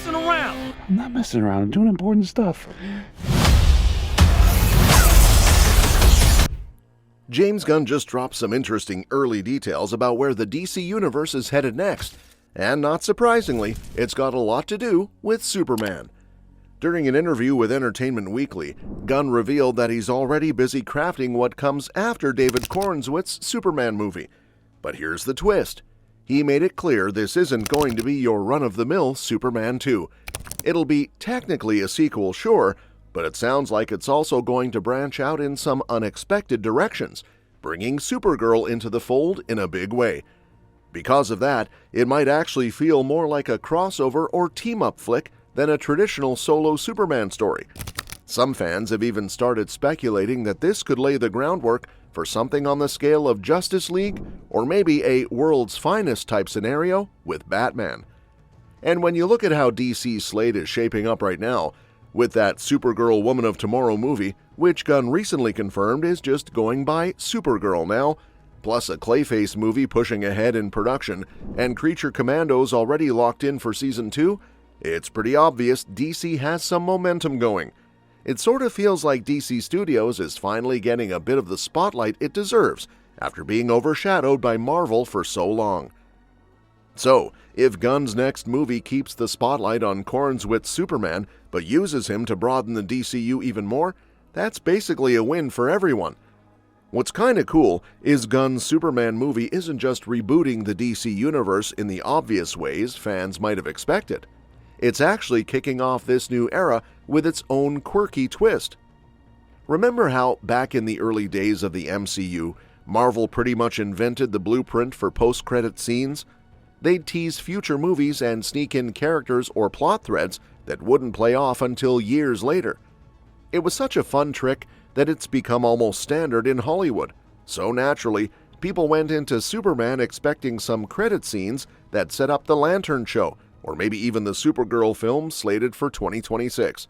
messing around. I'm not messing around. I'm doing important stuff. James Gunn just dropped some interesting early details about where the DC Universe is headed next, and not surprisingly, it's got a lot to do with Superman. During an interview with Entertainment Weekly, Gunn revealed that he's already busy crafting what comes after David Corenswet's Superman movie. But here's the twist. He made it clear this isn't going to be your run-of-the-mill Superman 2. It'll be technically a sequel, sure, but it sounds like it's also going to branch out in some unexpected directions, bringing Supergirl into the fold in a big way. Because of that, it might actually feel more like a crossover or team-up flick than a traditional solo Superman story. Some fans have even started speculating that this could lay the groundwork for something on the scale of Justice League or maybe a World's Finest type scenario with Batman. And when you look at how DC's slate is shaping up right now, with that Supergirl Woman of Tomorrow movie, which Gunn recently confirmed is just going by Supergirl now, plus a Clayface movie pushing ahead in production, and Creature Commandos already locked in for Season 2, it's pretty obvious DC has some momentum going. It sort of feels like DC Studios is finally getting a bit of the spotlight it deserves after being overshadowed by Marvel for so long. So, if Gunn's next movie keeps the spotlight on Corenswet's Superman, but uses him to broaden the DCU even more, that's basically a win for everyone. What's kinda cool is Gunn's Superman movie isn't just rebooting the DC Universe in the obvious ways fans might have expected. It's actually kicking off this new era with its own quirky twist. Remember how, back in the early days of the MCU, Marvel pretty much invented the blueprint for post-credit scenes? They'd tease future movies and sneak in characters or plot threads that wouldn't play off until years later. It was such a fun trick that it's become almost standard in Hollywood. So naturally, people went into Superman expecting some credit scenes that set up the Lantern Show, or maybe even the Supergirl film slated for 2026.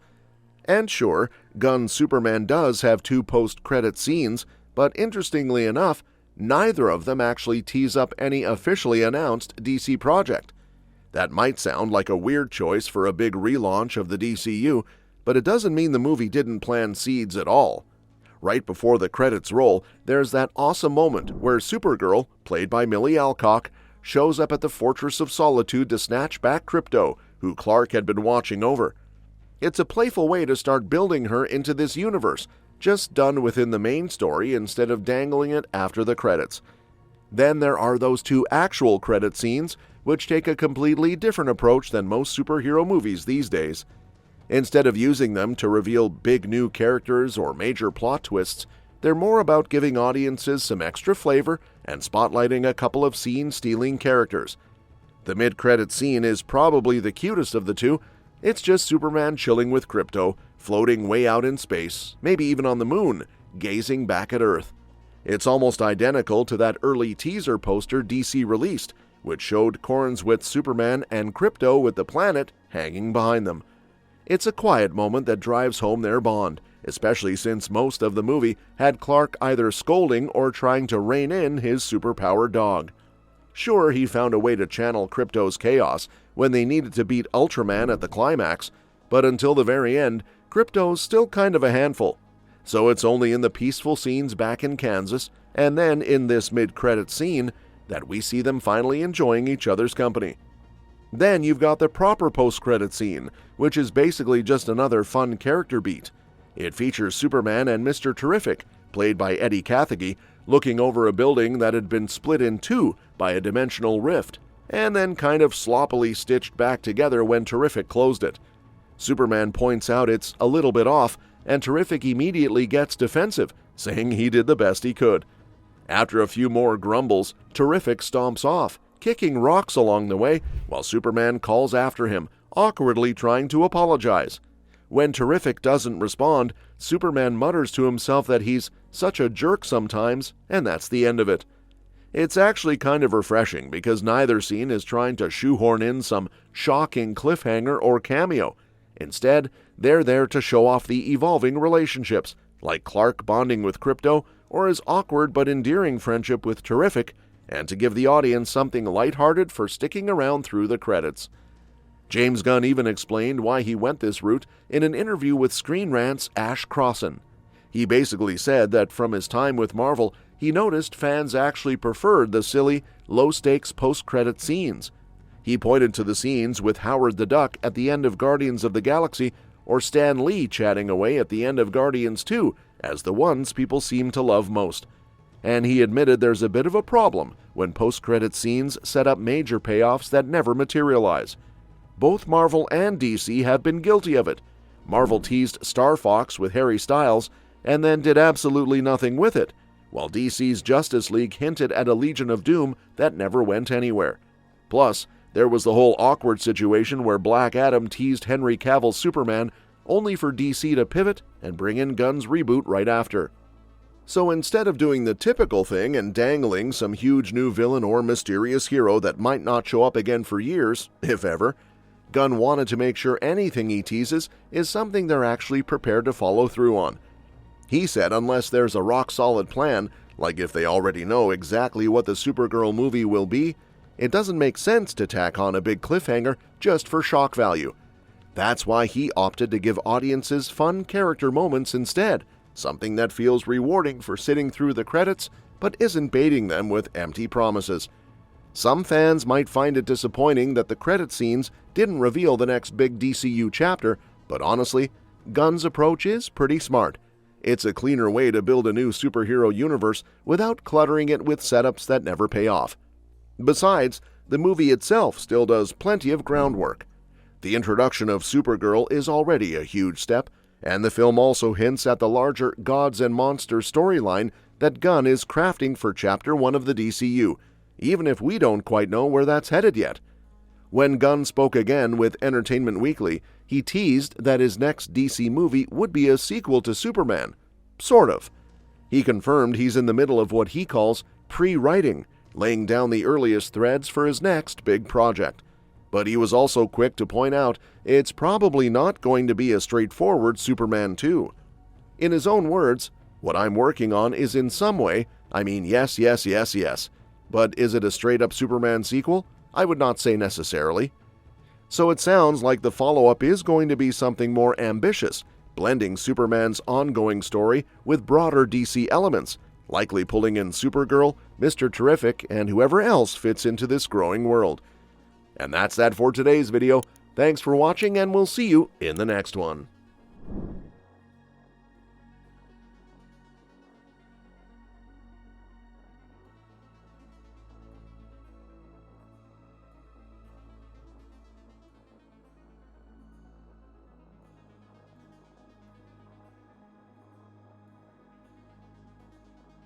And sure, Gunn's Superman does have 2 post-credit scenes, but interestingly enough, neither of them actually tease up any officially announced DC project. That might sound like a weird choice for a big relaunch of the DCU, but it doesn't mean the movie didn't plant seeds at all. Right before the credits roll, there's that awesome moment where Supergirl, played by Millie Alcock, shows up at the Fortress of Solitude to snatch back Krypto, who Clark had been watching over. It's a playful way to start building her into this universe, just done within the main story instead of dangling it after the credits. Then there are those 2 actual credit scenes, which take a completely different approach than most superhero movies these days. Instead of using them to reveal big new characters or major plot twists, they're more about giving audiences some extra flavor and spotlighting a couple of scene-stealing characters. The mid-credit scene is probably the cutest of the 2. It's just Superman chilling with Krypto, floating way out in space, maybe even on the moon, gazing back at Earth. It's almost identical to that early teaser poster DC released, which showed Corenswet's Superman and Krypto with the planet hanging behind them. It's a quiet moment that drives home their bond, especially since most of the movie had Clark either scolding or trying to rein in his superpowered dog. Sure, he found a way to channel Krypto's chaos when they needed to beat Ultraman at the climax, but until the very end, Krypto's still kind of a handful. So it's only in the peaceful scenes back in Kansas, and then in this mid-credit scene, that we see them finally enjoying each other's company. Then you've got the proper post-credit scene, which is basically just another fun character beat. It features Superman and Mr. Terrific, played by Eddie Cathegi, looking over a building that had been split in 2 by a dimensional rift, and then kind of sloppily stitched back together when Terrific closed it. Superman points out it's a little bit off, and Terrific immediately gets defensive, saying he did the best he could. After a few more grumbles, Terrific stomps off, kicking rocks along the way, while Superman calls after him, awkwardly trying to apologize. When Terrific doesn't respond, Superman mutters to himself that he's such a jerk sometimes, and that's the end of it. It's actually kind of refreshing because neither scene is trying to shoehorn in some shocking cliffhanger or cameo. Instead, they're there to show off the evolving relationships, like Clark bonding with Krypto or his awkward but endearing friendship with Terrific, and to give the audience something lighthearted for sticking around through the credits. James Gunn even explained why he went this route in an interview with Screen Rant's Ash Crossan. He basically said that from his time with Marvel, he noticed fans actually preferred the silly, low-stakes post-credit scenes. He pointed to the scenes with Howard the Duck at the end of Guardians of the Galaxy or Stan Lee chatting away at the end of Guardians 2 as the ones people seem to love most. And he admitted there's a bit of a problem when post-credit scenes set up major payoffs that never materialize. Both Marvel and DC have been guilty of it. Marvel teased Star Fox with Harry Styles and then did absolutely nothing with it, while DC's Justice League hinted at a Legion of Doom that never went anywhere. Plus, there was the whole awkward situation where Black Adam teased Henry Cavill's Superman only for DC to pivot and bring in Gunn's reboot right after. So instead of doing the typical thing and dangling some huge new villain or mysterious hero that might not show up again for years, if ever, Gunn wanted to make sure anything he teases is something they're actually prepared to follow through on. He said unless there's a rock-solid plan, like if they already know exactly what the Supergirl movie will be, it doesn't make sense to tack on a big cliffhanger just for shock value. That's why he opted to give audiences fun character moments instead, something that feels rewarding for sitting through the credits but isn't baiting them with empty promises. Some fans might find it disappointing that the credit scenes didn't reveal the next big DCU chapter, but honestly, Gunn's approach is pretty smart. It's a cleaner way to build a new superhero universe without cluttering it with setups that never pay off. Besides, the movie itself still does plenty of groundwork. The introduction of Supergirl is already a huge step, and the film also hints at the larger Gods and Monsters storyline that Gunn is crafting for Chapter 1 of the DCU, even if we don't quite know where that's headed yet. When Gunn spoke again with Entertainment Weekly, he teased that his next DC movie would be a sequel to Superman. Sort of. He confirmed he's in the middle of what he calls pre-writing, laying down the earliest threads for his next big project. But he was also quick to point out it's probably not going to be a straightforward Superman 2. In his own words, "What I'm working on is in some way, I mean yes, yes, yes, yes. But is it a straight-up Superman sequel? I would not say necessarily." So it sounds like the follow-up is going to be something more ambitious, blending Superman's ongoing story with broader DC elements, likely pulling in Supergirl, Mr. Terrific, and whoever else fits into this growing world. And that's that for today's video. Thanks for watching, and we'll see you in the next one.